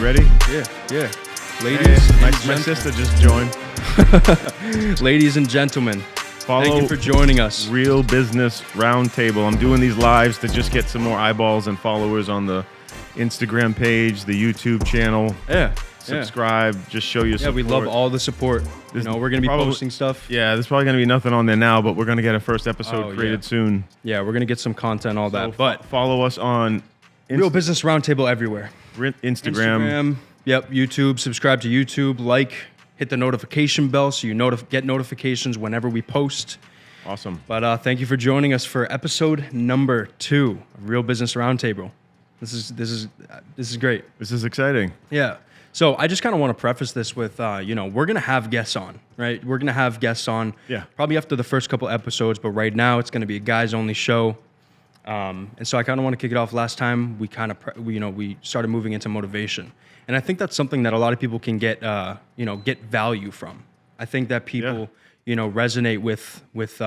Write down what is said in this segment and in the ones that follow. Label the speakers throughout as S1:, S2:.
S1: ready?
S2: Yeah. Ladies,
S1: my sister just joined.
S2: Ladies and gentlemen, thank you for joining us.
S1: Real Business Roundtable. I'm doing these lives to just get some more eyeballs and followers on the Instagram page, the YouTube channel.
S2: Yeah.
S1: Subscribe. Just show your support.
S2: Yeah, we love all the support. We're going to be posting stuff.
S1: Yeah, there's probably going to be nothing on there now, but we're going to get a first episode created soon.
S2: Yeah, we're going to get some content, all that. But
S1: follow us on
S2: Real Business Roundtable everywhere.
S1: Instagram.
S2: Yep, YouTube. Subscribe to YouTube. Hit the notification bell so you get notifications whenever we post.
S1: Awesome.
S2: But thank you for joining us for episode number 2 of Real Business Roundtable. This is great.
S1: This is exciting.
S2: Yeah. So I just kind of want to preface this with, we're going to have guests on, right? We're going to have guests on probably after the first couple episodes, but right now it's going to be a guys-only show. And so I kind of want to kick it off. Last time we we started moving into motivation. And I think that's something that a lot of people can get value from. I think that people, resonate with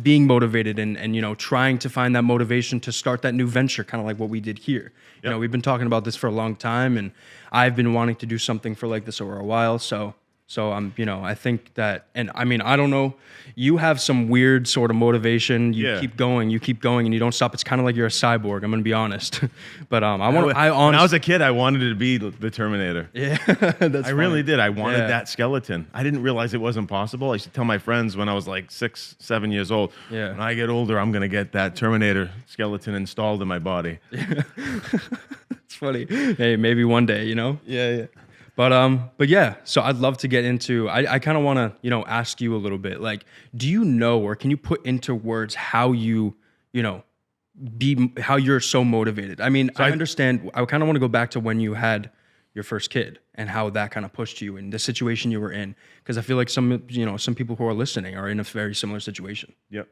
S2: being motivated and trying to find that motivation to start that new venture, kind of like what we did here.
S1: Yep.
S2: We've been talking about this for a long time, and I've been wanting to do something for like this over a while. So I think that, and I mean, I don't know, you have some weird sort of motivation. You keep going, and you don't stop. It's kind of like you're a cyborg. I'm going to be honest. But when I
S1: was a kid, I wanted to be the Terminator.
S2: Yeah,
S1: I really did. I wanted that skeleton. I didn't realize it wasn't possible. I used to tell my friends when I was like 6, 7 years old, when I get older, I'm going to get that Terminator skeleton installed in my body.
S2: It's funny. Hey, maybe one day,
S1: Yeah.
S2: But yeah, so I'd love to get into, I kind of want to, ask you a little bit, like, do you know, or can you put into words how you, how you're so motivated? I mean, I understand, I kind of want to go back to when you had your first kid and how that kind of pushed you and the situation you were in. Because I feel like some people who are listening are in a very similar situation.
S1: Yep.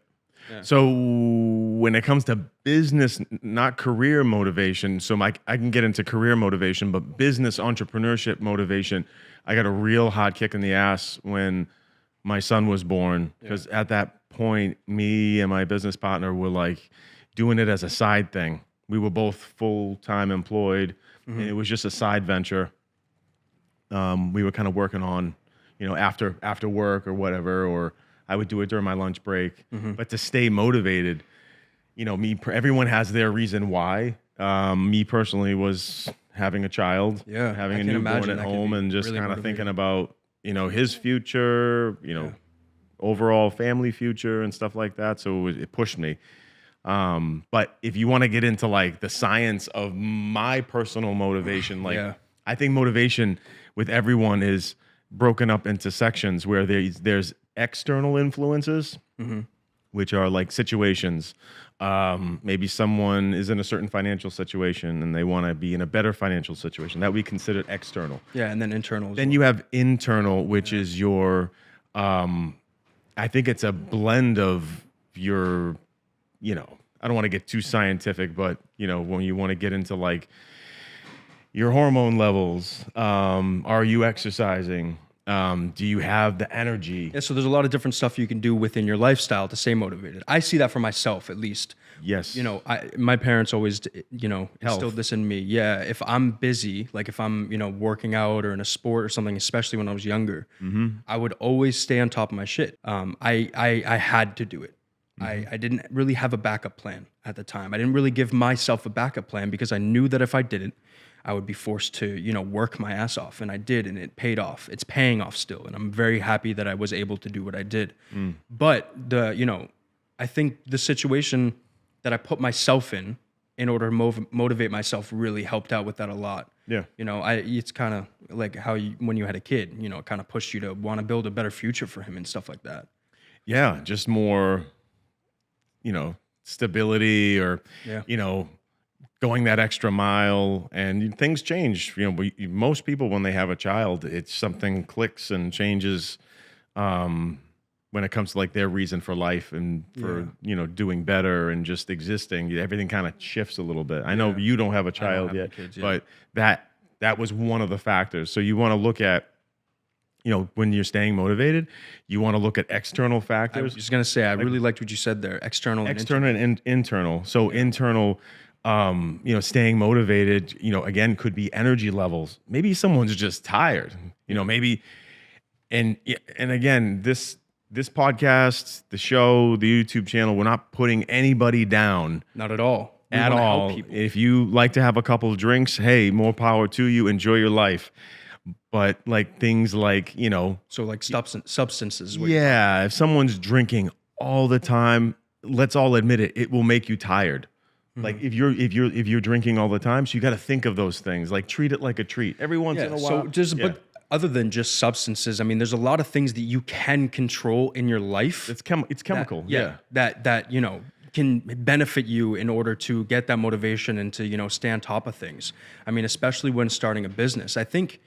S1: Yeah. So when it comes to business, not career motivation, so I can get into career motivation, but business entrepreneurship motivation, I got a real hard kick in the ass when my son was born, because at that point, me and my business partner were like doing it as a side thing. We were both full-time employed, and it was just a side venture. We were kind of working on, after work or whatever, or I would do it during my lunch break. But to stay motivated, everyone has their reason why. Me personally was having a child, having a newborn at home, and just really kind of thinking about, his future, overall family future and stuff like that. So it pushed me. But if you want to get into like the science of my personal motivation, I think motivation with everyone is broken up into sections where there's external influences, which are like situations. Maybe someone is in a certain financial situation and they want to be in a better financial situation. That we consider external.
S2: Yeah, and then internal.
S1: Then you have internal, which is your, I think it's a blend of your, I don't want to get too scientific, but, when you want to get into like your hormone levels, are you exercising? Do you have the energy?
S2: Yeah, so there's a lot of different stuff you can do within your lifestyle to stay motivated. I see that for myself, at least.
S1: Yes.
S2: My parents always, instilled this in me. Yeah, if I'm busy, like if I'm, working out or in a sport or something, especially when I was younger, I would always stay on top of my shit. I had to do it. I didn't really have a backup plan at the time. I didn't really give myself a backup plan because I knew that if I didn't, I would be forced to, work my ass off. And I did, and it paid off. It's paying off still. And I'm very happy that I was able to do what I did. But I think the situation that I put myself in order to motivate myself really helped out with that a lot.
S1: Yeah.
S2: It's kind of like how when you had a kid, it kind of pushed you to want to build a better future for him and stuff like that.
S1: Yeah, just more, stability or, going that extra mile, and things change. Most people, when they have a child, it's something clicks and changes when it comes to like their reason for life and for, doing better and just existing. Everything kind of shifts a little bit. I know you don't have a child yet, kids, but that was one of the factors. So you want to look at, when you're staying motivated, you want to look at external factors.
S2: I was just going to say, I really liked what you said there. External
S1: and internal. So internal, staying motivated, again, could be energy levels. Maybe someone's just tired, maybe. And again, this podcast, the show, the YouTube channel, we're not putting anybody down.
S2: Not at all. We
S1: at
S2: wanna
S1: all.
S2: help people.
S1: If you like to have a couple of drinks, hey, more power to you. Enjoy your life. But like things like,
S2: So like substances.
S1: yeah, if someone's drinking all the time, let's all admit it, it will make you tired. Like if you're drinking all the time, so you got to think of those things. Like treat it like a treat every once in a while.
S2: But other than just substances, I mean, there's a lot of things that you can control in your life.
S1: It's chemical.
S2: That can benefit you in order to get that motivation and to stay on top of things. I mean, especially when starting a business. I think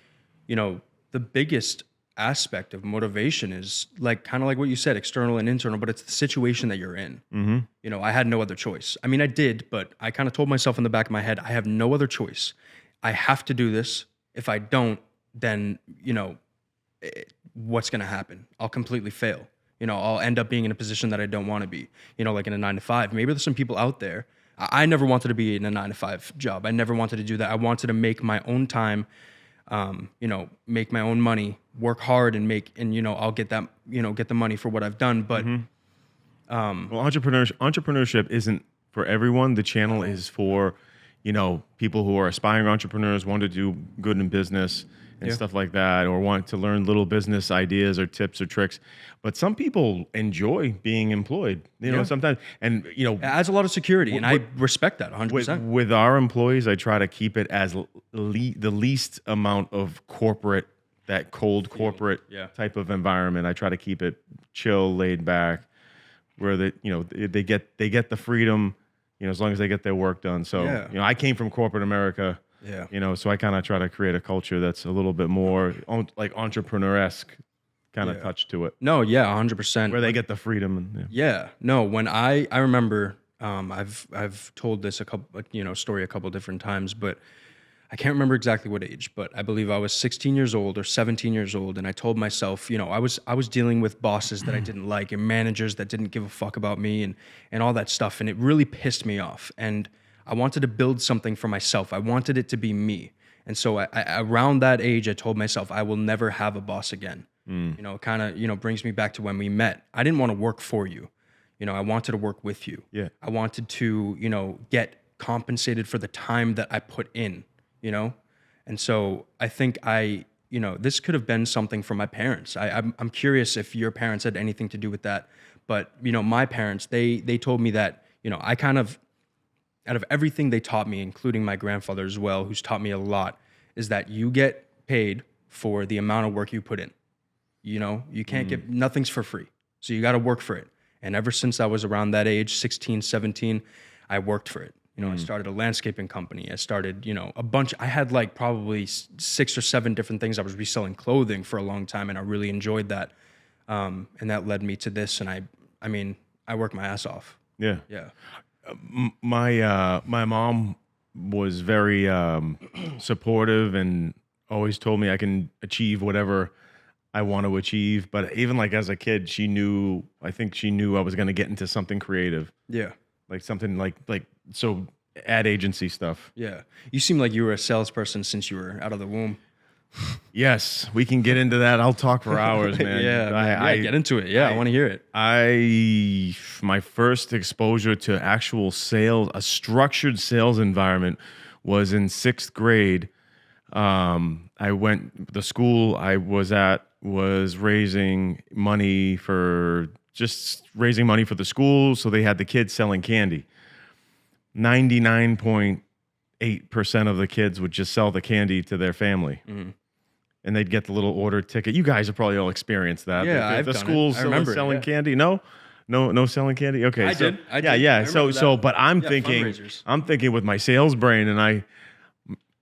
S2: the biggest aspect of motivation is kind of like what you said, external and internal, but it's the situation that you're in. I had no other choice. I mean, I did, but I kind of told myself in the back of my head, I have no other choice. I have to do this. If I don't, then what's going to happen? I'll completely fail. I'll end up being in a position that I don't want to be, like in a 9-to-5. Maybe there's some people out there. I never wanted to be in a 9-to-5 job. I never wanted to do that. I wanted to make my own time, make my own money, work hard and I'll get that, get the money for what I've done. But,
S1: well, entrepreneurship isn't for everyone. The channel is for, people who are aspiring entrepreneurs, want to do good in business and stuff like that, or want to learn little business ideas or tips or tricks. But some people enjoy being employed, sometimes. And,
S2: it adds a lot of security, and I respect that 100%.
S1: With our employees, I try to keep it as the least amount of corporate, that cold corporate type of environment. I try to keep it chill, laid back, where they get the freedom, as long as they get their work done. So, I came from corporate America. So I kind of try to create a culture that's a little bit more like entrepreneur-esque kind of touch to it.
S2: No, 100%.
S1: Where they get the freedom.
S2: No, when I remember, I've told this story a couple different times, but I can't remember exactly what age, but I believe I was 16 years old or 17 years old, and I told myself, I was dealing with bosses that I didn't like and managers that didn't give a fuck about me and all that stuff, and it really pissed me off. And I wanted to build something for myself. I wanted it to be me. And so around that age, I told myself I will never have a boss again. It kind of, brings me back to when we met. I didn't want to work for you. I wanted to work with you. I wanted to, get compensated for the time that I put in, And so I think this could have been something from my parents. I'm curious if your parents had anything to do with that. But, my parents, they told me that, I kind of, out of everything they taught me, including my grandfather as well, who's taught me a lot, is that you get paid for the amount of work you put in. You can't get, nothing's for free. So you got to work for it. And ever since I was around that age, 16, 17, I worked for it. I started a landscaping company. I started, a bunch. I had probably 6 or 7 different things. I was reselling clothing for a long time, and I really enjoyed that. And that led me to this. And I worked my ass off.
S1: Yeah. My mom was very supportive and always told me I can achieve whatever I want to achieve. But even as a kid, I think she knew I was going to get into something creative.
S2: Yeah.
S1: Like something so ad agency stuff.
S2: Yeah. You seem like you were a salesperson since you were out of the womb.
S1: Yes, we can get into that. I'll talk for hours, man.
S2: I get into it. I want to hear it.
S1: My first exposure to actual sales, a structured sales environment, was in 6th grade. The school I was at was raising money for the school, so they had the kids selling candy. 99.8% of the kids would just sell the candy to their family. And they'd get the little order ticket. You guys have probably all experienced that.
S2: Yeah,
S1: the schools selling candy. No selling candy. Okay,
S2: I did.
S1: Yeah. But I'm thinking with my sales brain, and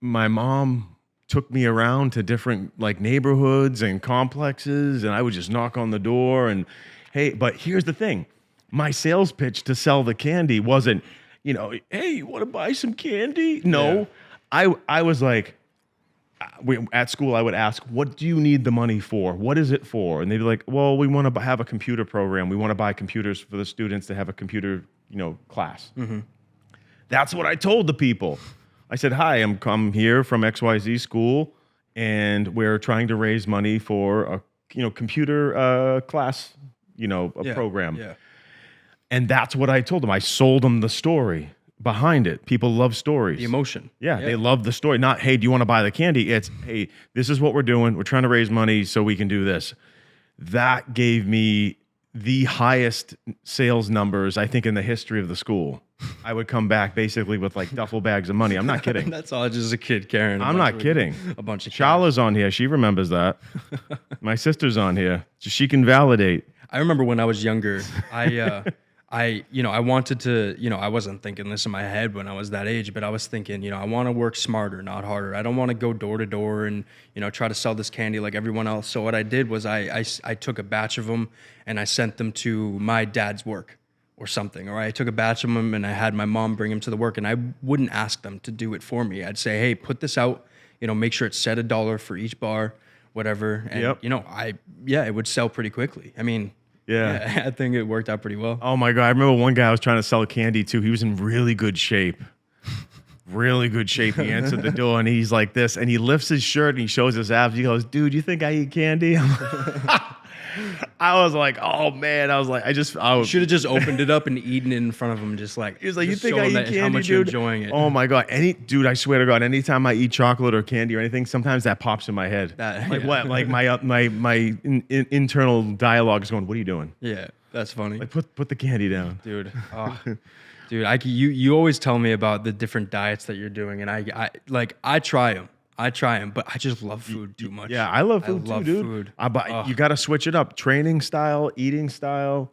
S1: my mom took me around to different neighborhoods and complexes, and I would just knock on the door and, hey. But here's the thing, my sales pitch to sell the candy wasn't, hey, you want to buy some candy? No, I was like. At school, I would ask, what do you need the money for? What is it for? And they'd be like, well, we want to have a computer program. We want to buy computers for the students to have a computer, class. That's what I told the people. I said, hi, I'm here from XYZ school, and we're trying to raise money for a computer class, a program.
S2: Yeah.
S1: And that's what I told them. I sold them the story behind it. People love stories.
S2: The emotion.
S1: Yeah, they love the story. Not, hey, do you want to buy the candy? It's, hey, this is what we're doing. We're trying to raise money so we can do this. That gave me the highest sales numbers, I think, in the history of the school. I would come back basically with like duffel bags of money. I'm not kidding.
S2: That's all just a kid carrying.
S1: I'm not kidding.
S2: A bunch of
S1: Shala's on here. She remembers that. My sister's on here. She can validate.
S2: I remember when I was younger, I wanted to, I wasn't thinking this in my head when I was that age, but I was thinking, I want to work smarter, not harder. I don't want to go door to door and, try to sell this candy like everyone else. So what I did was I took a batch of them and I sent them to my dad's work or something. Or I took a batch of them and I had my mom bring them to the work, and I wouldn't ask them to do it for me. I'd say, hey, put this out, make sure it's set $1 for each bar, whatever. And, it would sell pretty quickly. I mean, yeah, I think it worked out pretty well.
S1: Oh my God. I remember one guy I was trying to sell candy to. He was in really good shape. Really good shape. He answered the door and he's like this, and he lifts his shirt and he shows his abs. He goes, dude, you think I eat candy? I was like, oh man. I was like, I
S2: should have just opened it up and eaten it in front of him. Just like,
S1: he was like, you think I eat candy,
S2: how much
S1: dude?
S2: you're enjoying it.
S1: Oh my God. Dude, I swear to God, anytime I eat chocolate or candy or anything, sometimes that pops in my head. What? Like my internal dialogue is going, what are you doing?
S2: Yeah. That's funny.
S1: Like put the candy down,
S2: dude. Oh, dude, you always tell me about the different diets that you're doing, and I try them. But I just love food too much.
S1: Yeah, I love food too, dude. You got to switch it up: training style, eating style,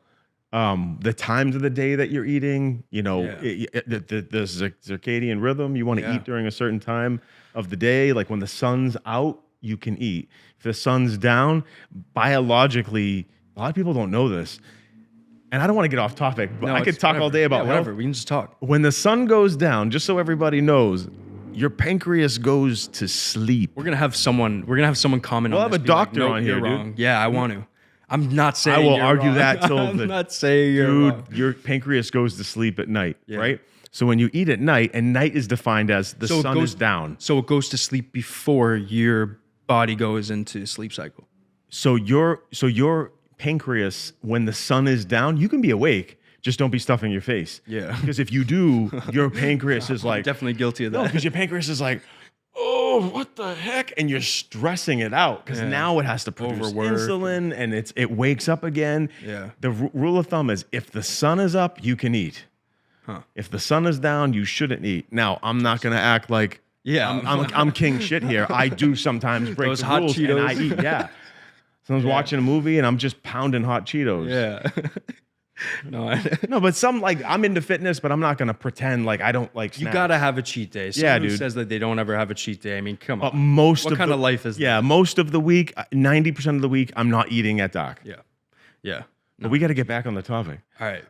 S1: the times of the day that you're eating. The circadian rhythm. You want to eat during a certain time of the day, like when the sun's out, you can eat. If the sun's down, biologically, a lot of people don't know this. And I don't want to get off topic, but I could talk all day about
S2: whatever. We can just talk.
S1: When the sun goes down, just so everybody knows, your pancreas goes to sleep.
S2: We're gonna have someone comment
S1: we'll
S2: on this.
S1: We'll have a doctor on here,
S2: you're wrong.
S1: dude.
S2: Yeah, I want to. I'm not saying
S1: I will
S2: you're
S1: argue
S2: wrong.
S1: that till
S2: I'm not saying you're wrong.
S1: Your pancreas goes to sleep at night, right? So when you eat at night, and night is defined as the sun is down.
S2: So it goes to sleep before your body goes into sleep cycle.
S1: So your pancreas, when the sun is down, you can be awake. Just don't be stuffing your face.
S2: Yeah.
S1: Because if you do, your pancreas is like...
S2: I'm definitely guilty of that.
S1: No, because your pancreas is like, oh, what the heck? And you're stressing it out because now it has to produce insulin and it wakes up again.
S2: Yeah.
S1: The rule of thumb is if the sun is up, you can eat.
S2: Huh.
S1: If the sun is down, you shouldn't eat. Now, I'm not going to act like I'm king shit here. I do sometimes break
S2: those
S1: the
S2: hot
S1: rules
S2: Cheetos.
S1: and I eat. Yeah. Someone's watching a movie and I'm just pounding hot Cheetos.
S2: Yeah.
S1: No, but I'm into fitness, but I'm not gonna pretend like I don't like snacks.
S2: You gotta have a cheat day. Someone who says that they don't ever have a cheat day. I mean, come on. What kind of life is that?
S1: Yeah, most of the week, 90% of the week, I'm not eating at dark.
S2: Yeah.
S1: But we got to get back on the topic.
S2: All right.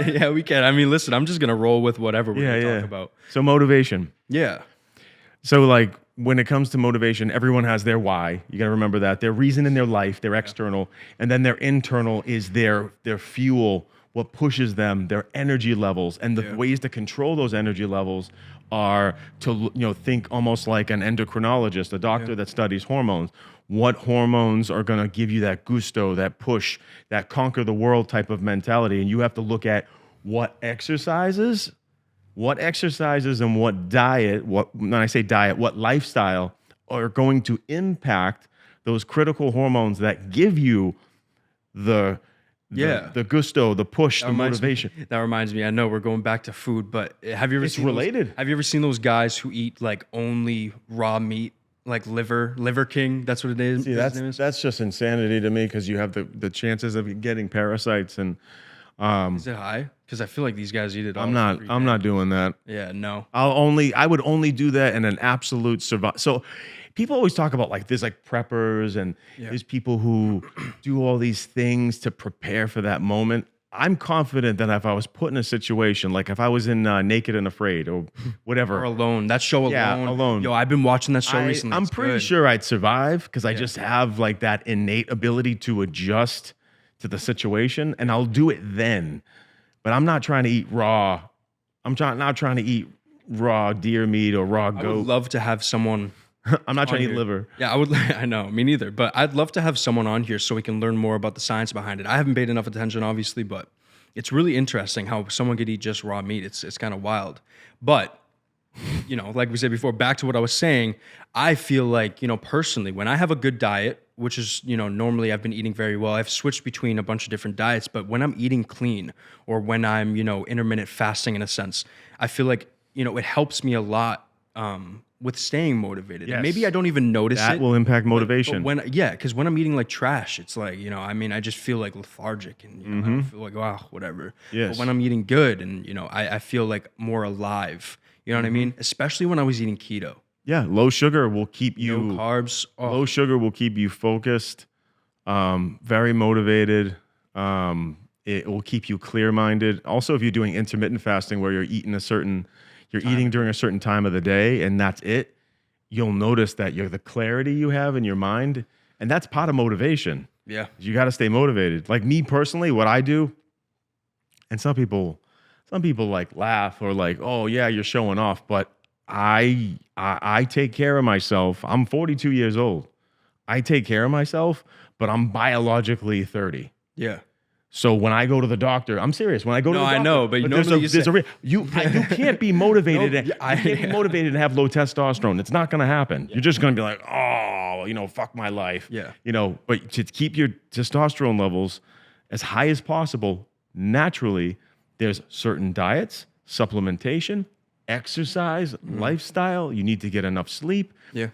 S2: Yeah, we can. I mean, listen, I'm just gonna roll with whatever we're gonna talk about.
S1: So motivation.
S2: Yeah.
S1: So like when it comes to motivation, everyone has their why. You got to remember that. Their reason in their life, their external, and then their internal is their fuel, what pushes them, their energy levels. And the ways to control those energy levels are to think almost like an endocrinologist, a doctor that studies hormones. What hormones are going to give you that gusto, that push, that conquer the world type of mentality? And you have to look at what exercises and what diet, when I say diet, what lifestyle are going to impact those critical hormones that give you the gusto, the push, the motivation.
S2: That reminds me, I know we're going back to food, but have you ever seen
S1: related.
S2: Have you ever seen those guys who eat like only raw meat, like liver king? That's what it is.
S1: See, that's just insanity to me because you have the chances of getting parasites and
S2: is it high? Because I feel like these guys eat it all.
S1: I'm not doing that.
S2: Yeah, no.
S1: I would only do that in an absolute survival. So people always talk about like there's like preppers and there's people who do all these things to prepare for that moment. I'm confident that if I was put in a situation, like if I was in Naked and Afraid or whatever.
S2: Or Alone. That show Alone.
S1: Yeah, Alone.
S2: Yo, I've been watching that show recently.
S1: I'm pretty sure I'd survive because I just have like that innate ability to adjust to the situation and I'll do it then. But I'm not trying to eat raw I'm not trying to eat raw deer meat or raw
S2: I would
S1: goat.
S2: love to have someone.
S1: I'm not trying to eat liver.
S2: Yeah, I would. I know, me neither. But I'd love to have someone on here so we can learn more about the science behind it. I haven't paid enough attention, obviously, but it's really interesting how someone could eat just raw meat. It's kind of wild. But like we said before, back to what I was saying, I feel like, personally, when I have a good diet, which is, normally I've been eating very well, I've switched between a bunch of different diets, but when I'm eating clean or when I'm, intermittent fasting in a sense, I feel like, it helps me a lot with staying motivated.
S1: Yes.
S2: And maybe I don't even notice
S1: That
S2: it.
S1: will impact motivation.
S2: Because when I'm eating like trash, it's like, I just feel like lethargic and, I don't feel like, wow, whatever.
S1: Yes.
S2: But when I'm eating good and, I feel like more alive. You know what I mean? Especially when I was eating keto.
S1: Yeah, low sugar will keep you
S2: No carbs. Oh.
S1: Low sugar will keep you focused, very motivated. It will keep you clear-minded. Also, if you're doing intermittent fasting where you're eating eating during a certain time of the day and that's it, you'll notice that the clarity you have in your mind, and that's part of motivation.
S2: Yeah.
S1: You got to stay motivated. Like me personally, what I do, and some people like laugh or like, oh yeah, you're showing off. But I take care of myself. I'm 42 years old. I take care of myself, but I'm biologically 30.
S2: Yeah.
S1: So when I go to the doctor, I'm serious. When I go to the doctor,
S2: I know, but
S1: you can't be motivated. You can't be motivated and have low testosterone. It's not going to happen. Yeah. You're just going to be like, oh, fuck my life.
S2: Yeah.
S1: But to keep your testosterone levels as high as possible, naturally, there's certain diets, supplementation, exercise, lifestyle. You need to get enough sleep.
S2: Yeah.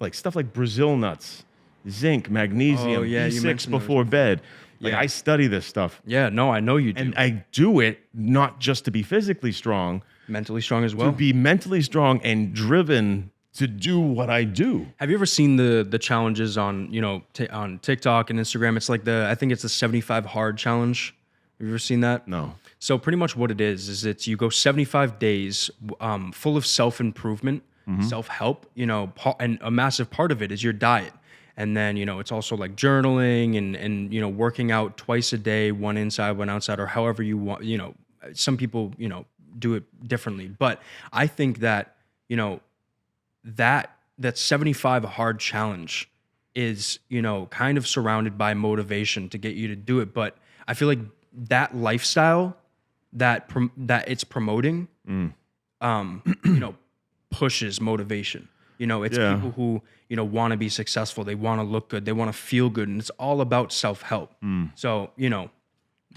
S1: Like stuff like Brazil nuts, zinc, magnesium, B6 before bed. Like I study this stuff.
S2: Yeah, no, I know you do.
S1: And I do it not just to be physically strong.
S2: Mentally strong as well.
S1: To be mentally strong and driven to do what I do.
S2: Have you ever seen the challenges on, on TikTok and Instagram? It's like I think it's the 75 hard challenge. Have you ever seen that?
S1: No.
S2: So pretty much what it is it's you go 75 days full of self-improvement, self-help, and a massive part of it is your diet. And then, it's also like journaling and working out twice a day, one inside, one outside, or however you want. Some people, do it differently. But I think that, that 75 hard challenge is, kind of surrounded by motivation to get you to do it. But I feel like that lifestyle that it's promoting, pushes motivation. It's people who, want to be successful. They want to look good. They want to feel good. And it's all about self-help. So,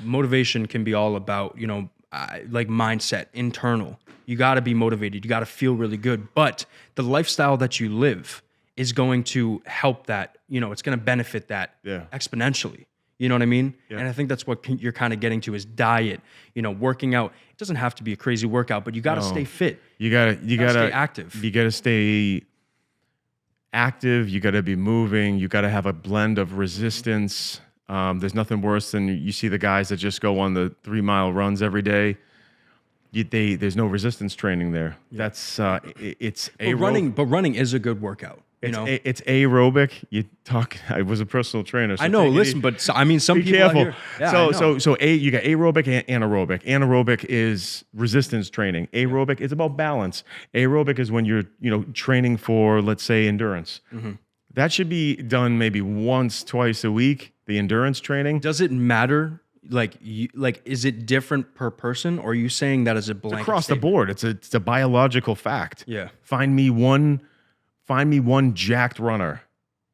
S2: motivation can be all about, like mindset, internal. You got to be motivated. You got to feel really good. But the lifestyle that you live is going to help that, it's going to benefit that exponentially. You know what I mean? Yeah. And I think that's what you're kind of getting to is diet, working out. It doesn't have to be a crazy workout, but you got to stay fit. You got to stay active.
S1: You got to stay active. You got to be moving. You got to have a blend of resistance. There's nothing worse than you see the guys that just go on the 3-mile runs every day. There's no resistance training there. Yeah. That's it's
S2: running is a good workout.
S1: It's aerobic. I was a personal trainer. So
S2: I know. Listen, but some people
S1: careful.
S2: Out here,
S1: So you got aerobic and anaerobic. Anaerobic is resistance training. Aerobic is about balance. Aerobic is when you're training for, let's say, endurance. Mm-hmm. That should be done maybe once, twice a week. The endurance training.
S2: Does it matter? Is it different per person, or are you saying that as a blanket
S1: across
S2: statement?
S1: the board? It's a biological fact.
S2: Yeah.
S1: Find me one jacked runner,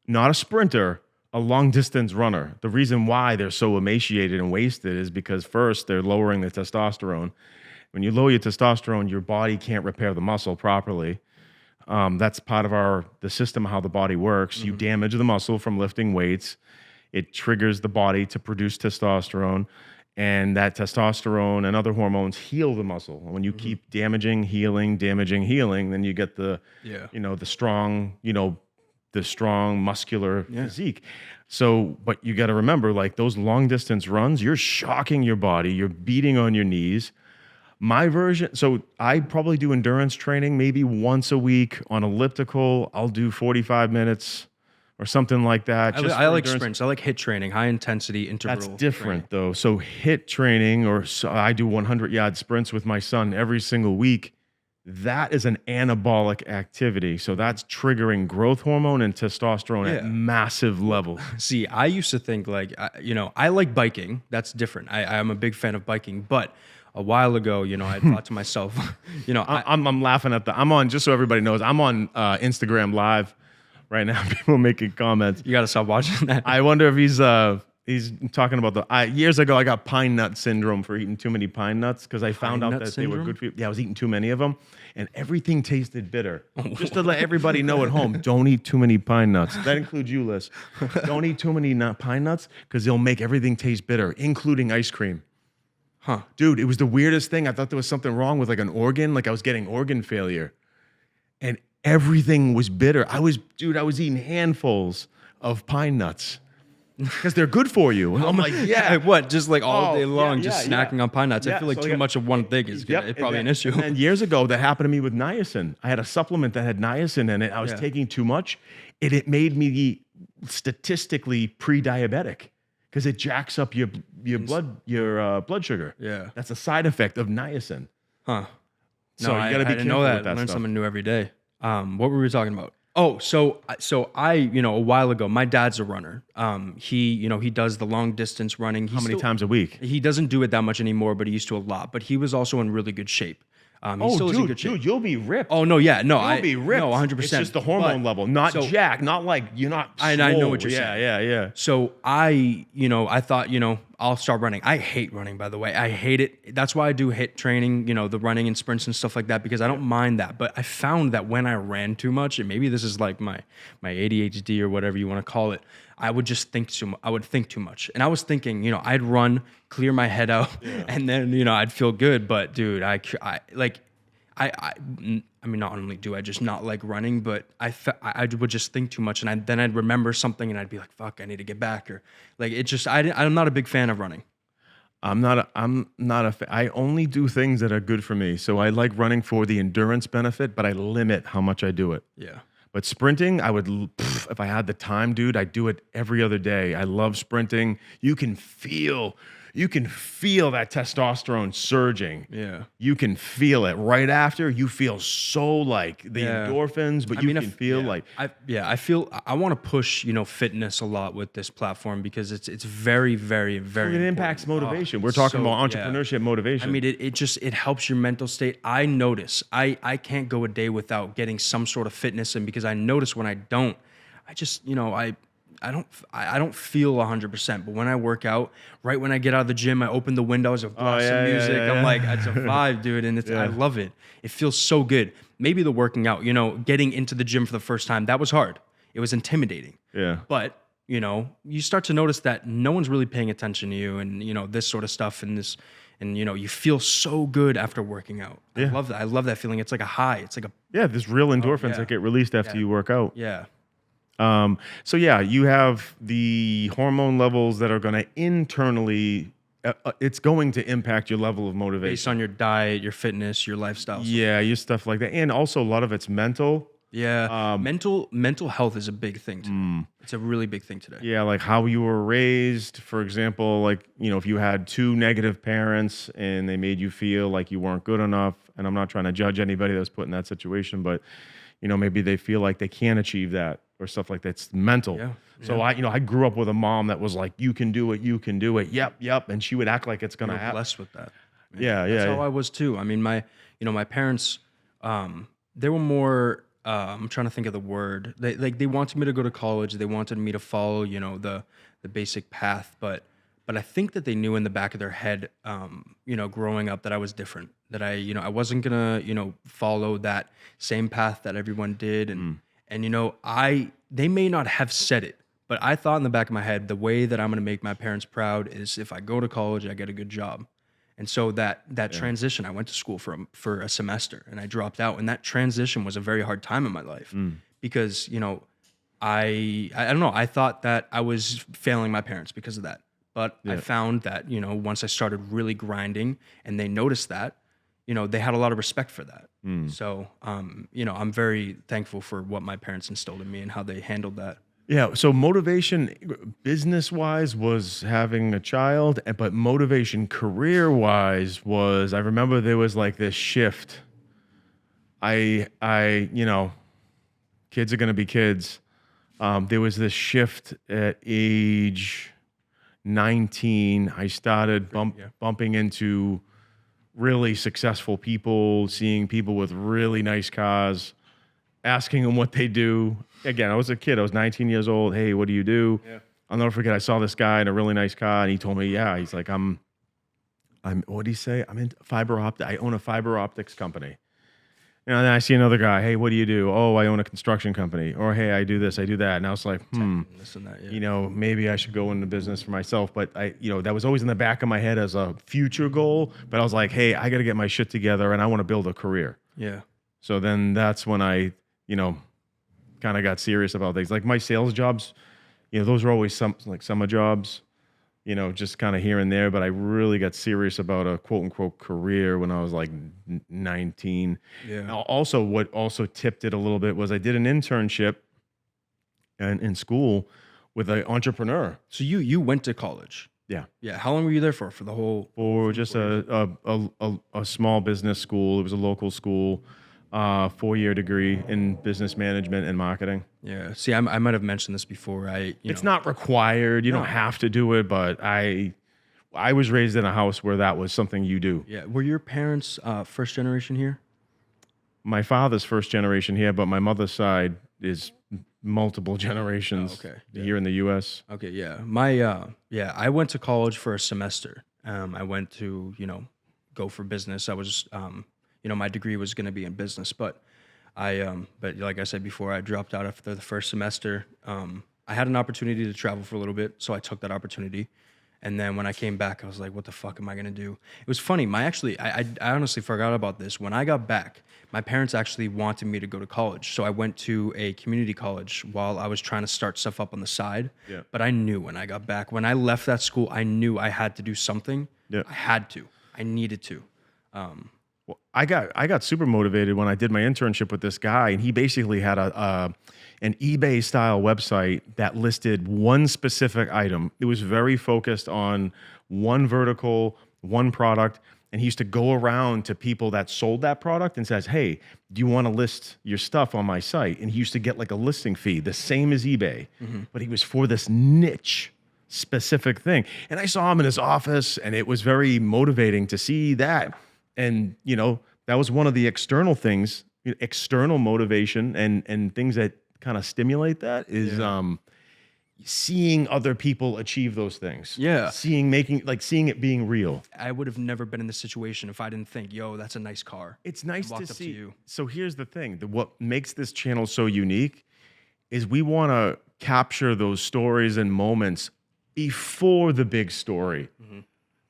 S1: not a sprinter, a long distance runner. The reason why they're so emaciated and wasted is because first they're lowering the testosterone. When you lower your testosterone, your body can't repair the muscle properly. That's part of the system, how the body works. Mm-hmm. You damage the muscle from lifting weights. It triggers the body to produce testosterone, and that testosterone and other hormones heal the muscle. And when you keep damaging, healing, then you get the strong muscular physique. So, but you got to remember, like those long distance runs, you're shocking your body, you're beating on your knees. My version, so I probably do endurance training maybe once a week on elliptical. I'll do 45 minutes or something like that.
S2: I like sprints. I like HIIT training, high intensity interval.
S1: That's different though. So HIIT training, I do 100-yard sprints with my son every single week. That is an anabolic activity. So that's triggering growth hormone and testosterone at massive levels.
S2: See, I used to think like, I like biking. That's different. I'm a big fan of biking, but a while ago, I thought to myself,
S1: I'm laughing at I'm on, just so everybody knows, I'm on Instagram Live right now. People making comments.
S2: You got to stop watching that.
S1: I wonder if he's talking about years ago, I got pine nut syndrome for eating too many pine nuts because I found out that they were good for you. Yeah, I was eating too many of them and everything tasted bitter. Just to let everybody know at home, don't eat too many pine nuts. That includes you, Liz. Don't eat too many pine nuts because they'll make everything taste bitter, including ice cream.
S2: Huh.
S1: Dude, it was the weirdest thing. I thought there was something wrong with like an organ, like I was getting organ failure. And everything was bitter. I was eating handfuls of pine nuts because they're good for you. And I'm like, yeah.
S2: What? Just like all day long, just snacking on pine nuts. I feel like too much of one thing is probably an issue.
S1: And years ago, that happened to me with niacin. I had a supplement that had niacin in it. I was taking too much. It made me statistically pre-diabetic because it jacks up your blood sugar.
S2: Yeah.
S1: That's a side effect of niacin.
S2: Huh.
S1: So you got to be careful
S2: know that.
S1: with that
S2: Learn
S1: stuff.
S2: something new every day. What were we talking about? Oh, so I, a while ago, my dad's a runner. He does the long distance running.
S1: How many times a week?
S2: He doesn't do it that much anymore, but he used to a lot. But he was also in really good shape. He still is in good shape.
S1: Dude, you'll be ripped.
S2: Oh no, yeah, no,
S1: You'll be ripped.
S2: No, 100%.
S1: It's just the hormone level, not jack, not like you're not.
S2: I know what you're saying.
S1: Yeah.
S2: So I thought, I'll start running. I hate running, by the way. I hate it. That's why I do HIIT training, the running and sprints and stuff like that, because I don't mind that. But I found that when I ran too much, and maybe this is like my ADHD or whatever you want to call it, I would just think too much. And I was thinking, I'd run, clear my head out, and then, I'd feel good. But dude, I mean, not only do I just not like running, but I would just think too much, and then I'd remember something, and I'd be like, "Fuck, I need to get back," or like it just. I'm not a big fan of running.
S1: I'm not I only do things that are good for me. So I like running for the endurance benefit, but I limit how much I do it.
S2: Yeah.
S1: But sprinting, if I had the time, dude, I'd do it every other day. I love sprinting. You can feel that testosterone surging.
S2: Yeah.
S1: You can feel it right after. You feel so like the endorphins, but I
S2: feel I want to push, fitness a lot with this platform because it's very, very, very
S1: It impacts motivation. We're talking about entrepreneurship motivation.
S2: I mean, it helps your mental state. I notice I can't go a day without getting some sort of fitness in because I notice when I don't, I just, I don't feel 100%, but when I work out, right when I get out of the gym, I open the windows, I blast some music. I'm like, it's a vibe, dude, and I love it. It feels so good. Maybe the working out, getting into the gym for the first time, that was hard. It was intimidating.
S1: Yeah.
S2: But, you start to notice that no one's really paying attention to you and, this sort of stuff and you feel so good after working out.
S1: Yeah.
S2: I love that. I love that feeling. It's like a high. It's like
S1: there's real endorphins that get released after you work out.
S2: Yeah.
S1: So you have the hormone levels that are going to internally, it's going to impact your level of motivation.
S2: Based on your diet, your fitness, your lifestyle.
S1: Yeah, your stuff like that. And also a lot of it's mental.
S2: Yeah. Mental health is a big thing today. It's a really big thing today.
S1: Yeah, like how you were raised, for example, like, if you had two negative parents and they made you feel like you weren't good enough, and I'm not trying to judge anybody that was put in that situation, but, maybe they feel like they can't achieve that or stuff like that. It's mental. Yeah. So I grew up with a mom that was like, you can do it. Yep. And she would act like it's going to happen.
S2: Blessed with that.
S1: Yeah.
S2: That's how I was too. I mean, my parents, they were more, I'm trying to think of the word. They wanted me to go to college. They wanted me to follow, the basic path. But I think that they knew in the back of their head, growing up that I was different, that I wasn't gonna, follow that same path that everyone did. And they may not have said it, but I thought in the back of my head, the way that I'm going to make my parents proud is if I go to college, I get a good job. And so that transition, I went to school for a semester and I dropped out. And that transition was a very hard time in my life because, I don't know, I thought that I was failing my parents because of that. But I found that, once I started really grinding and they noticed that, they had a lot of respect for that. So, I'm very thankful for what my parents instilled in me and how they handled that.
S1: Yeah. So motivation, business wise, was having a child, but motivation, career wise, was I remember there was like this shift. You know, kids are going to be kids. There was this shift at age 19. I started bumping into really successful people, seeing people with really nice cars, asking them what they do. Again, I was a kid. I was 19 years old. Hey, what do you do? Yeah. I'll never forget. I saw this guy in a really nice car, and he told me, yeah, he's like, I'm. What did he say? I'm in fiber optic. I own a fiber optics company. You know, and then I see another guy. Hey, what do you do? Oh, I own a construction company. Or hey, I do this, I do that. And I was like,
S2: This and that, yeah.
S1: you know, maybe I should go into business for myself. But that was always in the back of my head as a future goal. But I was like, hey, I got to get my shit together, and I want to build a career.
S2: Yeah.
S1: So then that's when I, kind of got serious about things. Like my sales jobs, those were always like summer jobs. Just kind of here and there, but I really got serious about a quote unquote career when I was like 19.
S2: Yeah.
S1: Now, also, what also tipped it a little bit was I did an internship in school with an entrepreneur.
S2: So you went to college?
S1: Yeah.
S2: Yeah. How long were you there for the whole?
S1: For just a small business school. It was a local school. 4-year degree in business management and marketing.
S2: Yeah. See, I might have mentioned this before.
S1: It's not required. You don't have to do it, but I was raised in a house where that was something you do.
S2: Yeah. Were your parents first generation here?
S1: My father's first generation here, but my mother's side is multiple generations here in the U.S.
S2: Okay. Yeah. I went to college for a semester. I went to, go for business. I was, my degree was going to be in business, but but like I said before, I dropped out after the first semester. I had an opportunity to travel for a little bit, so I took that opportunity. And then when I came back, I was like, what the fuck am I going to do? It was funny. I honestly forgot about this. When I got back, my parents actually wanted me to go to college. So I went to a community college while I was trying to start stuff up on the side. Yeah. But I knew when I got back, when I left that school, I knew I had to do something. Yeah. I needed to.
S1: Well, I got super motivated when I did my internship with this guy, and he basically had an eBay style website that listed one specific item. It was very focused on one vertical, one product, and he used to go around to people that sold that product and says, "Hey, do you want to list your stuff on my site?" And he used to get like a listing fee, the same as eBay, but he was for this niche specific thing. And I saw him in his office, and it was very motivating to see that. And, that was one of the external things, external motivation and things that kind of stimulate that is seeing other people achieve those things.
S2: Yeah.
S1: Seeing it being real.
S2: I would have never been in this situation if I didn't think, yo, that's a nice car.
S1: It's nice to see. You. So here's the thing. What makes this channel so unique is we want to capture those stories and moments before the big story. Mm-hmm.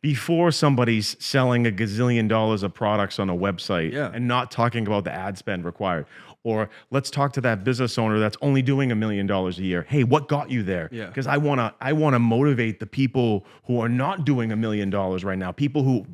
S1: Before somebody's selling $1 gazillion of products on a website and not talking about the ad spend required. Or let's talk to that business owner that's only doing $1 million a year. Hey, what got you there? Because I wanna motivate the people who are not doing $1 million right now. People who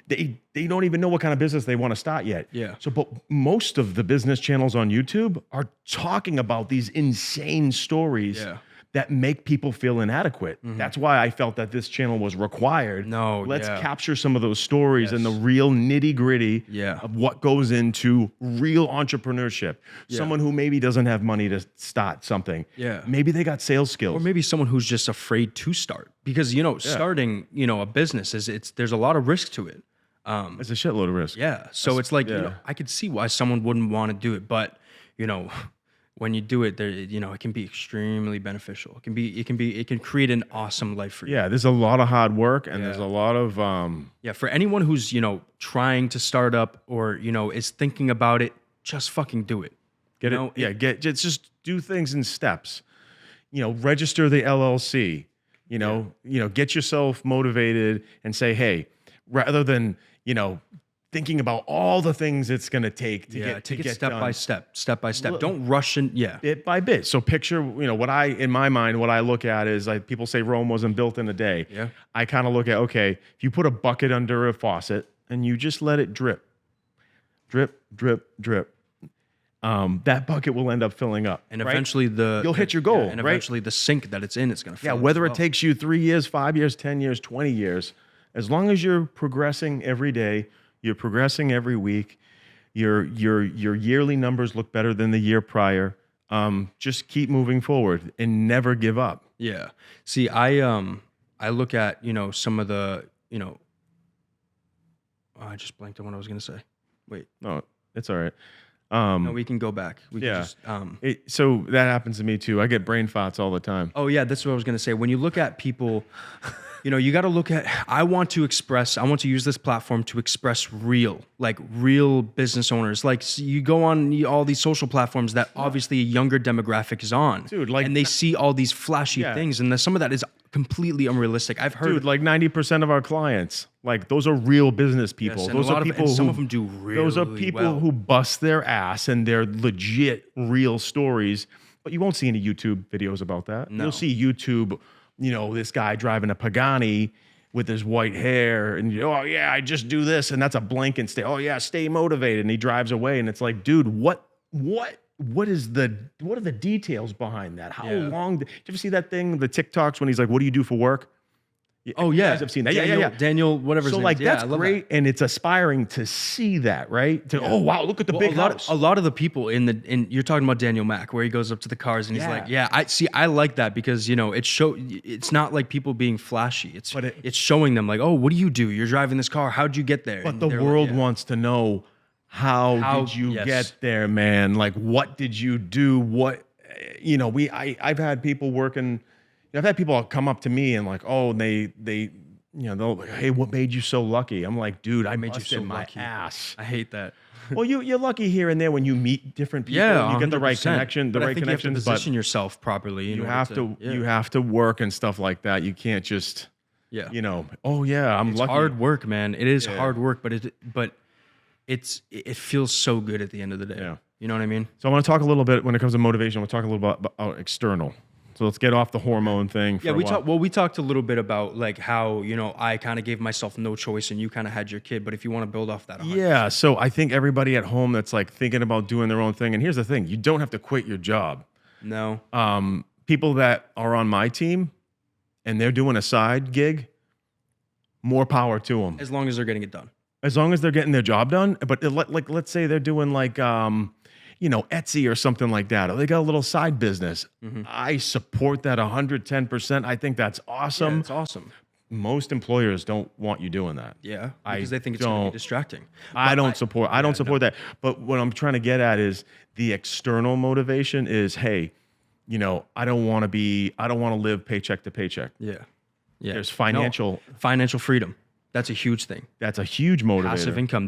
S1: they don't even know what kind of business they want to start yet.
S2: Yeah.
S1: So, but most of the business channels on YouTube are talking about these insane stories. Yeah. That make people feel inadequate. Mm-hmm. That's why I felt that this channel was required. Let's capture some of those stories and the real nitty gritty of what goes into real entrepreneurship. Yeah. Someone who maybe doesn't have money to start something. Yeah. Maybe they got sales skills.
S2: Or maybe someone who's just afraid to start. Because, starting, a business there's a lot of risk to it.
S1: It's a shitload of risk.
S2: Yeah. So it's like, I could see why someone wouldn't want to do it, but, when you do it, it can be extremely beneficial. It can create an awesome life for you.
S1: Yeah, there's a lot of hard work, and there's a lot of
S2: for anyone who's trying to start up or is thinking about it, just fucking do it.
S1: Just do things in steps. Register the LLC. Get yourself motivated and say, hey, rather than thinking about all the things it's going to take to get
S2: step
S1: done.
S2: by step. Don't rush in.
S1: Bit by bit. So picture, in my mind, what I look at is like people say Rome wasn't built in a day.
S2: Yeah.
S1: I kind of look at, okay, if you put a bucket under a faucet and you just let it drip, drip, drip, drip. that bucket will end up filling up.
S2: And
S1: right?
S2: eventually
S1: you'll hit your goal.
S2: and
S1: right?
S2: eventually the sink that it's in, it's going to fill.
S1: Yeah, whether it takes you 3 years, 5 years, 10 years, 20 years, as long as you're progressing every day, you're progressing every week, your yearly numbers look better than the year prior. Just keep moving forward and never give up.
S2: Yeah. See, I look at, some of the, I just blanked on what I was going to say. Wait.
S1: No, it's all right.
S2: No, we can go back. We can just,
S1: so that happens to me too. I get brain farts all the time.
S2: Oh yeah, that's what I was gonna say. When you look at people, you got to look at. I want to use this platform to express real business owners. Like you go on all these social platforms that obviously a younger demographic is on,
S1: dude.
S2: And they see all these flashy things, and some of that is completely unrealistic. I've heard,
S1: dude, like 90% of our clients, like those are real business people.
S2: Yes,
S1: those are people.
S2: some of them do really.
S1: Those are people who bust their ass, and they're legit, real stories. But you won't see any YouTube videos about that.
S2: No.
S1: You'll see YouTube. This guy driving a Pagani with his white hair, and oh yeah, I just do this, and that's a blanket stay. Oh yeah, stay motivated, and he drives away, and it's like, dude, what are the details behind that? How long? Did you ever see that thing, the TikToks, when he's like, "What do you do for work?"
S2: Oh yeah,
S1: you guys have seen that.
S2: Daniel, Daniel, whatever.
S1: So
S2: like
S1: that's great, and it's aspiring to see that, right? Oh wow, look at the big house.
S2: A lot of the people in you're talking about Daniel Mack, where he goes up to the cars and he's like, I like that because it's not like people being flashy. It's showing them like, oh, what do you do? You're driving this car. How'd you get there?
S1: But the world wants to know how did you get there, man? Like, what did you do? What I've had people working. I've had people come up to me and like, oh, they'll like, hey, what made you so lucky? I'm like, dude, I made you so lucky. Ass.
S2: I hate that.
S1: Well, you're lucky here and there when you meet different people.
S2: Yeah,
S1: you get the right connection,
S2: but I think
S1: connections.
S2: You have to position yourself properly.
S1: You have to work and stuff like that. You can't just, oh yeah, I'm
S2: it's
S1: lucky.
S2: Hard work, man. It is hard work, but it feels so good at the end of the day.
S1: Yeah.
S2: You know what I mean?
S1: So I want to talk a little bit when it comes to motivation. We'll talk a little bit about external. So let's get off the hormone thing.
S2: We talked a little bit about like how, I kind of gave myself no choice and you kind of had your kid, but if you want to build off that. 100%.
S1: Yeah. So I think everybody at home that's like thinking about doing their own thing. And here's the thing, you don't have to quit your job.
S2: No.
S1: People that are on my team and they're doing a side gig, more power to them.
S2: As long as they're getting it done.
S1: As long as they're getting their job done. But like, let's say they're doing like, Etsy or something like that, or they got a little side business. Mm-hmm. I support that 110%. I think that's awesome.
S2: Yeah, it's awesome.
S1: Most employers don't want you doing that.
S2: Yeah, because they think it's going to be distracting.
S1: I don't support that. But what I'm trying to get at is the external motivation is, hey, I don't want to live paycheck to paycheck.
S2: Yeah. Yeah.
S1: There's financial
S2: freedom. That's a huge thing.
S1: That's a huge motivator.
S2: Passive income.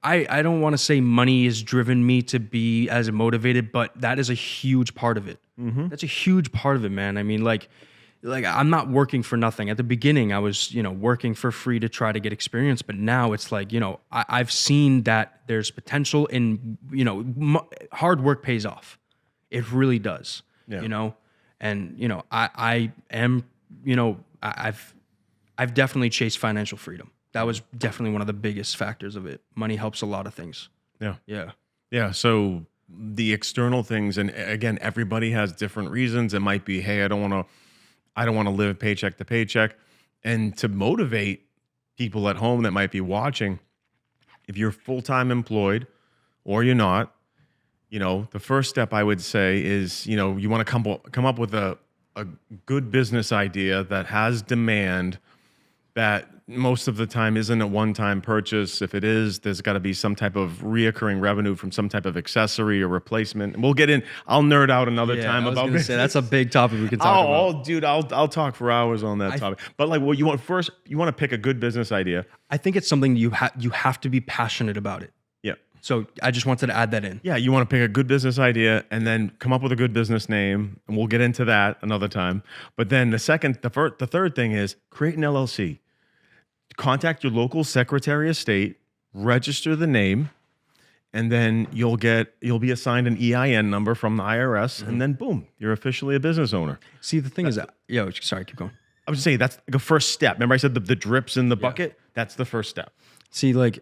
S2: I don't want to say money has driven me to be as motivated, but that is a huge part of it. Mm-hmm. That's a huge part of it, man. I mean, like I'm not working for nothing. At the beginning, I was, working for free to try to get experience, but now it's like, I've seen that there's potential in, hard work pays off. It really does, and, I am, I've definitely chased financial freedom. That was definitely one of the biggest factors of it. Money helps a lot of things.
S1: Yeah.
S2: Yeah.
S1: Yeah. So the external things, and again, everybody has different reasons. It might be, hey, I don't want to live paycheck to paycheck. And to motivate people at home that might be watching, if you're full-time employed or you're not, the first step I would say is, you want to come up with a good business idea that has demand, that most of the time isn't a one-time purchase. If it is, there's got to be some type of reoccurring revenue from some type of accessory or replacement. And we'll get in. I'll nerd out another time about this.
S2: That's a big topic we can talk about.
S1: Oh, dude, I'll talk for hours on that topic. But like, what you want first, you want to pick a good business idea.
S2: I think it's something you have to be passionate about it.
S1: Yeah.
S2: So I just wanted to add that in.
S1: Yeah, you want to pick a good business idea and then come up with a good business name, and we'll get into that another time. But then the third thing is create an LLC. Contact your local Secretary of State, register the name, and then you'll be assigned an EIN number from the IRS, and then boom, you're officially a business owner.
S2: See, the thing is that, sorry, keep going.
S1: I was saying that's like a first step. Remember I said the drips in the bucket? That's the first step.
S2: See, like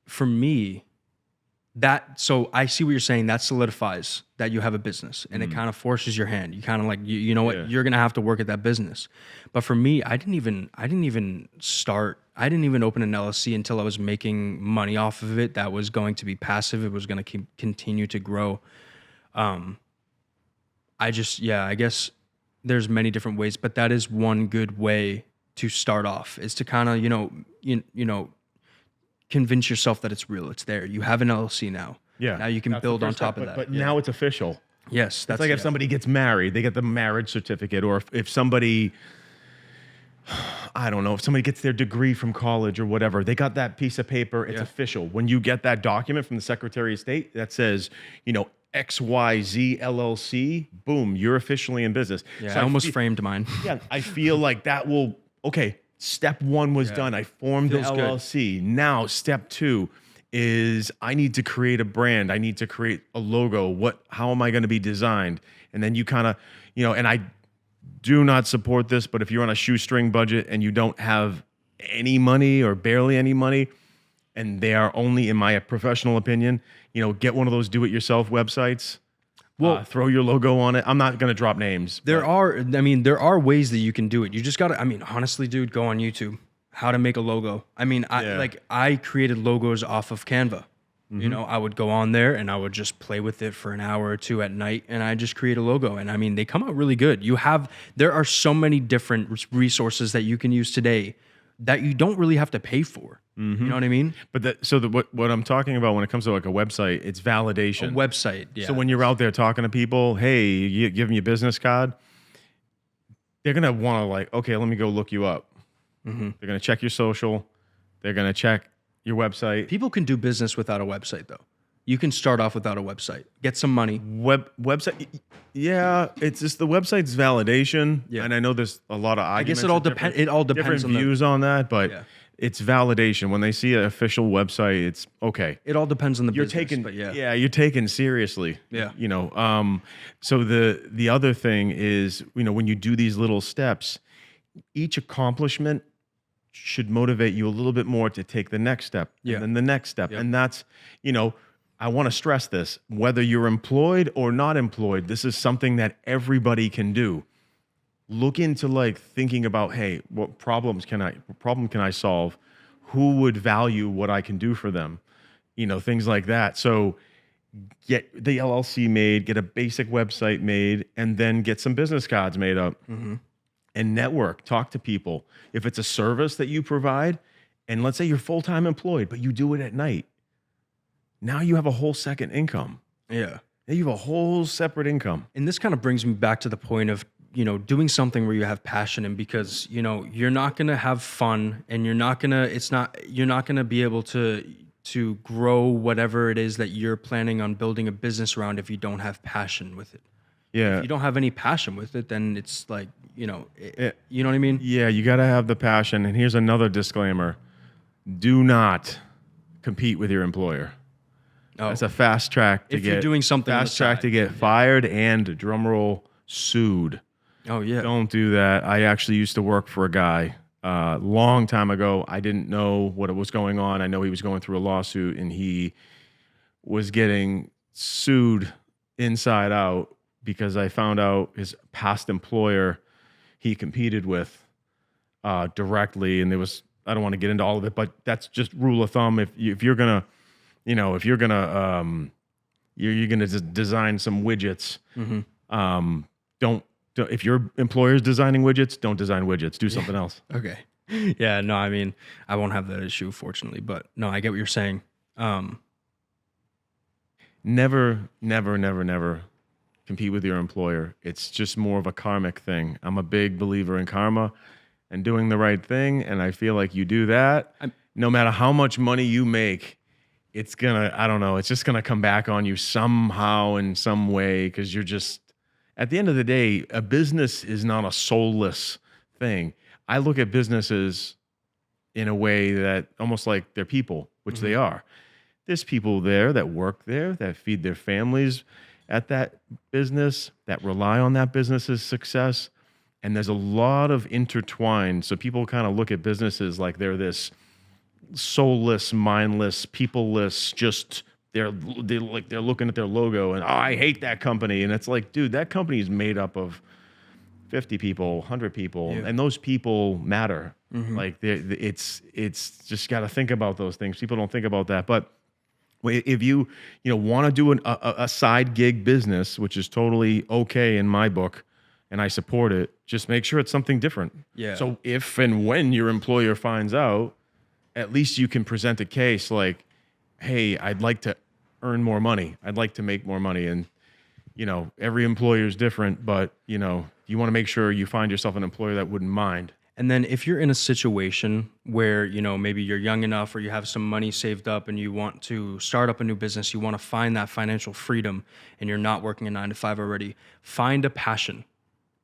S2: for me, So I see what you're saying. That solidifies that you have a business, and it kind of forces your hand. You kind of like, you know what, you're gonna have to work at that business. But for me, I didn't even open an LLC until I was making money off of it. That was going to be passive. It was going to continue to grow. I guess there's many different ways, but that is one good way to start off, is to kind of, convince yourself that it's real. It's there. You have an LLC now.
S1: Yeah.
S2: Now you can build on top of that.
S1: But now it's official.
S2: Yes.
S1: That's like if somebody gets married, they get the marriage certificate, or if somebody, I don't know, if somebody gets their degree from college or whatever, they got that piece of paper, it's official. When you get that document from the Secretary of State that says, XYZ LLC, boom, you're officially in business.
S2: Yeah, so I almost framed mine.
S1: Yeah, I feel like that will, step one was done. I formed the LLC. Good. Now, step two is I need to create a brand. I need to create a logo. How am I going to be designed? And then you kind of, and I do not support this, but if you're on a shoestring budget and you don't have any money or barely any money, and they are only, in my professional opinion, get one of those do-it-yourself websites. Well, throw your logo on it. I'm not going to drop names.
S2: There are ways that you can do it. You just got to, honestly, dude, go on YouTube. How to make a logo. I created logos off of Canva. Mm-hmm. I would go on there and I would just play with it for an hour or two at night, and I just create a logo. And they come out really good. There are so many different resources that you can use today that you don't really have to pay for. Mm-hmm. You know what I mean?
S1: But what I'm talking about when it comes to like a website, it's validation.
S2: A website, yeah.
S1: So when you're out there talking to people, hey, you give them your business card, they're gonna want to like, okay, let me go look you up. Mm-hmm. They're gonna check your social. They're gonna check your website.
S2: People can do business without a website, though. You can start off without a website, get some money.
S1: Website, yeah. It's just the website's validation, and I know there's a lot of arguments.
S2: I guess it all depends. It all depends
S1: on views on that, but it's validation. When they see an official website, it's okay.
S2: It all depends on the business.
S1: You're taken seriously.
S2: Yeah.
S1: So the other thing is, when you do these little steps, each accomplishment should motivate you a little bit more to take the next step, and then the next step, and that's I want to stress this, whether you're employed or not employed, this is something that everybody can do. Look into like thinking about, hey, what problem can I solve? Who would value what I can do for them? Things like that. So get the LLC made, get a basic website made, and then get some business cards made up. Mm-hmm. And network, talk to people. If it's a service that you provide, and let's say you're full-time employed, but you do it at night, now you have a whole second income.
S2: Yeah.
S1: Now you have a whole separate income.
S2: And this kind of brings me back to the point of, doing something where you have passion in, because, you're not going to have fun, and you're not going to be able to grow whatever it is that you're planning on building a business around if you don't have passion with it.
S1: Yeah.
S2: If you don't have any passion with it, then it's like, you know what I mean?
S1: Yeah, you got to have the passion. And here's another disclaimer. Do not compete with your employer. Oh. That's a fast track to
S2: you're doing something
S1: to get fired and, drumroll, sued.
S2: Oh, yeah.
S1: Don't do that. I actually used to work for a guy long time ago. I didn't know what was going on. I know he was going through a lawsuit, and he was getting sued inside out because I found out his past employer he competed with directly, and I don't want to get into all of it, but that's just rule of thumb. If you're gonna design some widgets, mm-hmm. Don't if your employer's designing widgets, don't design widgets. Do something else.
S2: Okay. Yeah. No, I mean, I won't have that issue, fortunately, but no, I get what you're saying.
S1: Never compete with your employer. It's just more of a karmic thing. I'm a big believer in karma and doing the right thing, and I feel like you do that, no matter how much money you make, it's just gonna come back on you somehow in some way, because you're just, at the end of the day, a business is not a soulless thing. I look at businesses in a way that almost like they're people, which mm-hmm. they are. There's people there that work there, that feed their families at that business, that rely on that business's success. And there's a lot of intertwined. So people kind of look at businesses like they're this soulless, mindless, peopleless, just they're looking at their logo and, oh, I hate that company. And it's like, dude, that company is made up of 50 people, 100 people, and those people matter. Like it's just got to think about those things. People don't think about that. But if you want to do a side gig business, which is totally okay in my book, and I support it, just make sure it's something different.
S2: Yeah.
S1: So if and when your employer finds out, at least you can present a case like, hey, I'd like to earn more money. I'd like to make more money. And, every employer is different, but, you want to make sure you find yourself an employer that wouldn't mind.
S2: And then if you're in a situation where, maybe you're young enough or you have some money saved up and you want to start up a new business, you want to find that financial freedom and you're not working a 9-to-5 already, find a passion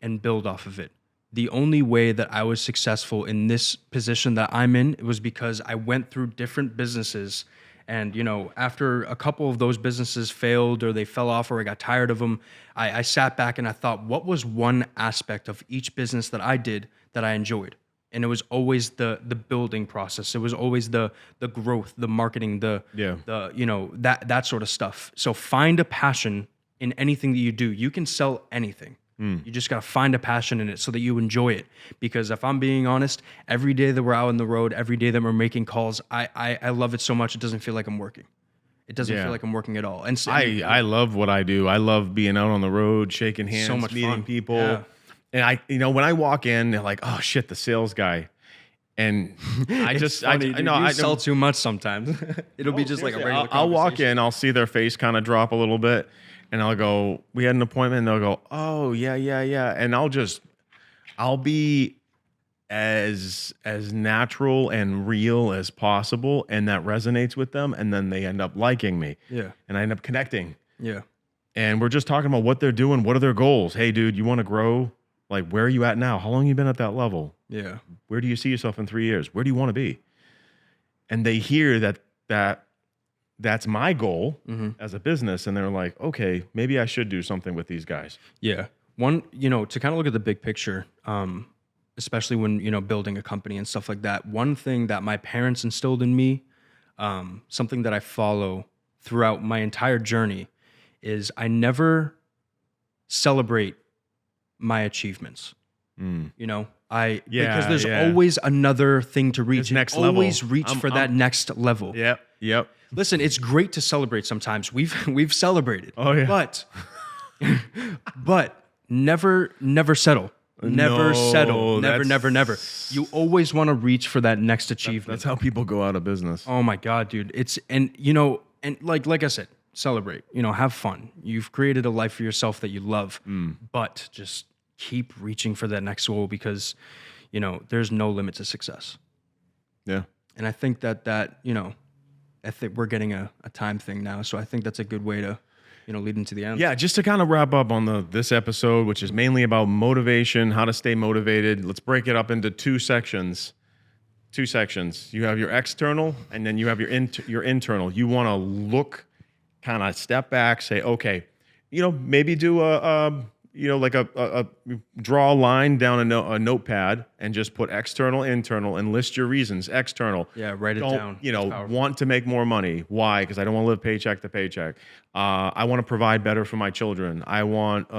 S2: and build off of it. The only way that I was successful in this position that I'm in was because I went through different businesses. And, after a couple of those businesses failed or they fell off or I got tired of them, I sat back and I thought, what was one aspect of each business that I did that I enjoyed? And it was always the building process. It was always the growth, the marketing, that sort of stuff. So find a passion in anything that you do. You can sell anything. You just got to find a passion in it so that you enjoy it. Because if I'm being honest, every day that we're out on the road, every day that we're making calls, I love it so much it doesn't feel like I'm working. It doesn't feel like I'm working at all. And so,
S1: I love what I do. I love being out on the road, shaking hands,
S2: so much
S1: meeting
S2: fun.
S1: people.
S2: Yeah.
S1: And when I walk in, they're like, oh shit, the sales guy. And I just,
S2: funny, dude.
S1: I
S2: sell too much sometimes. It'll be just like a regular
S1: I'll walk
S2: conversation.
S1: in, I'll see their face kind of drop a little bit. And I'll go, we had an appointment. And they'll go, oh, yeah. And I'll be as natural and real as possible. And that resonates with them. And then they end up liking me.
S2: Yeah.
S1: And I end up connecting.
S2: Yeah.
S1: And we're just talking about what they're doing. What are their goals? Hey, dude, you want to grow? Like, where are you at now? How long have you been at that level?
S2: Yeah.
S1: Where do you see yourself in 3 years? Where do you want to be? And they hear that's my goal as a business. And they're like, okay, maybe I should do something with these guys.
S2: Yeah. One, to kind of look at the big picture, especially when, building a company and stuff like that. One thing that my parents instilled in me, something that I follow throughout my entire journey is I never celebrate my achievements. Because there's always another thing to reach.
S1: Next
S2: always
S1: level.
S2: reach for that next level.
S1: Yep.
S2: Listen, it's great to celebrate sometimes. We've celebrated.
S1: Oh yeah.
S2: But never settle. Never settle. Never. You always want to reach for that next achievement.
S1: That's how people go out of business.
S2: Oh my God, dude. And like I said, celebrate. Have fun. You've created a life for yourself that you love. But just keep reaching for that next goal because, there's no limit to success.
S1: Yeah.
S2: And I think that I think we're getting a time thing now. So I think that's a good way to, lead into the end.
S1: Yeah, just to kind of wrap up on this episode, which is mainly about motivation, how to stay motivated. Let's break it up into two sections. You have your external, and then you have your internal. You want to look, kind of step back, say, okay, maybe do a draw a line down a notepad and just put external, internal, and list your reasons. External.
S2: Yeah, write it down.
S1: Want to make more money. Why? Because I don't want to live paycheck to paycheck. I want to provide better for my children. I want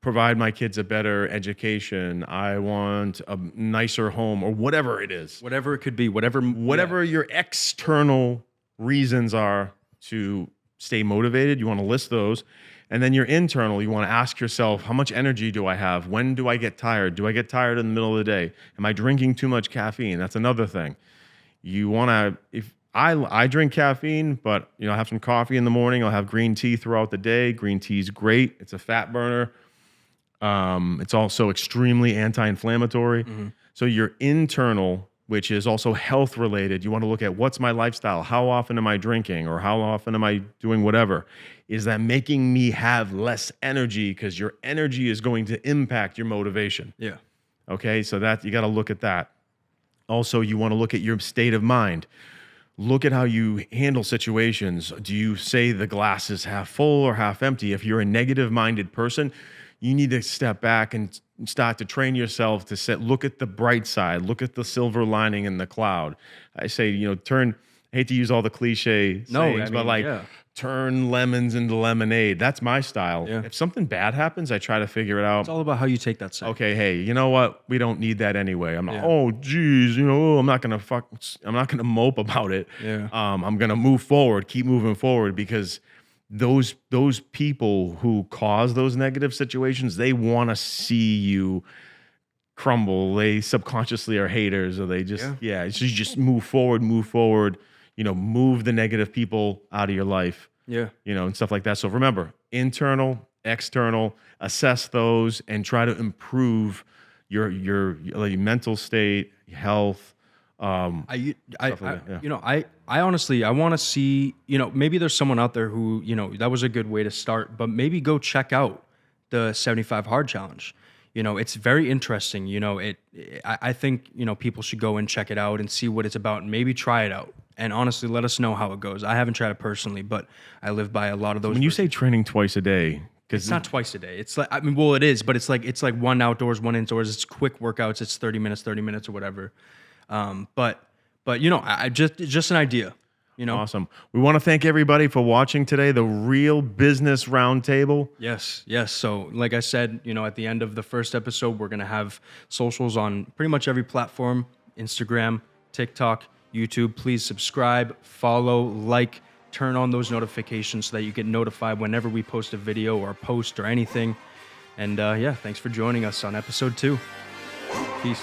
S1: provide my kids a better education. I want a nicer home or whatever it is.
S2: Whatever it could be. Whatever
S1: your external reasons are to stay motivated, you want to list those. And then your internal, you want to ask yourself, how much energy do I have? When do I get tired? Do I get tired in the middle of the day? Am I drinking too much caffeine? That's another thing. You want to, if I drink caffeine, but I have some coffee in the morning. I'll have green tea throughout the day. Green tea is great. It's a fat burner. It's also extremely anti-inflammatory. So your internal, which is also health related, you want to look at what's my lifestyle? How often am I drinking? Or how often am I doing whatever? Is that making me have less energy? Because your energy is going to impact your motivation.
S2: Yeah.
S1: Okay, so that you got to look at that. Also, you want to look at your state of mind. Look at how you handle situations. Do you say the glass is half full or half empty? If you're a negative-minded person, you need to step back and start to train yourself to look at the bright side, look at the silver lining in the cloud. I say, turn hate to use all the cliche sayings, but like turn lemons into lemonade. That's my style.
S2: Yeah.
S1: If something bad happens, I try to figure it out.
S2: It's all about how you take that second.
S1: Okay, hey, you know what? We don't need that anyway. I'm not, oh geez, you know, I'm not gonna mope about it.
S2: Yeah.
S1: I'm gonna move forward, keep moving forward, because those people who cause those negative situations, they want to see you crumble. They subconsciously are haters, or they just so you just move forward, you know, move the negative people out of your life, you know, and stuff like that. So remember, internal, external, assess those and try to improve your mental state, health.
S2: You know, I honestly, I want to see, you know, maybe there's someone out there who, you know, that was a good way to start, but maybe go check out the 75 Hard Challenge. You know, it's very interesting. You know, I think, you know, people should go and check it out and see what it's about and maybe try it out. And honestly, let us know how it goes. I haven't tried it personally, but I live by a lot of those.
S1: When you say training twice a day,
S2: it's not twice a day. It's like, I mean, well, it is, but it's like one outdoors, one indoors. It's quick workouts. It's 30 minutes or whatever. But you know, I just an idea. You know,
S1: awesome. We want to thank everybody for watching today, the Real Business Roundtable.
S2: Yes. So, like I said, you know, at the end of the first episode, we're gonna have socials on pretty much every platform: Instagram, TikTok, YouTube. Please subscribe, follow, like, turn on those notifications so that you get notified whenever we post a video or a post or anything. And thanks for joining us on episode 2. Peace.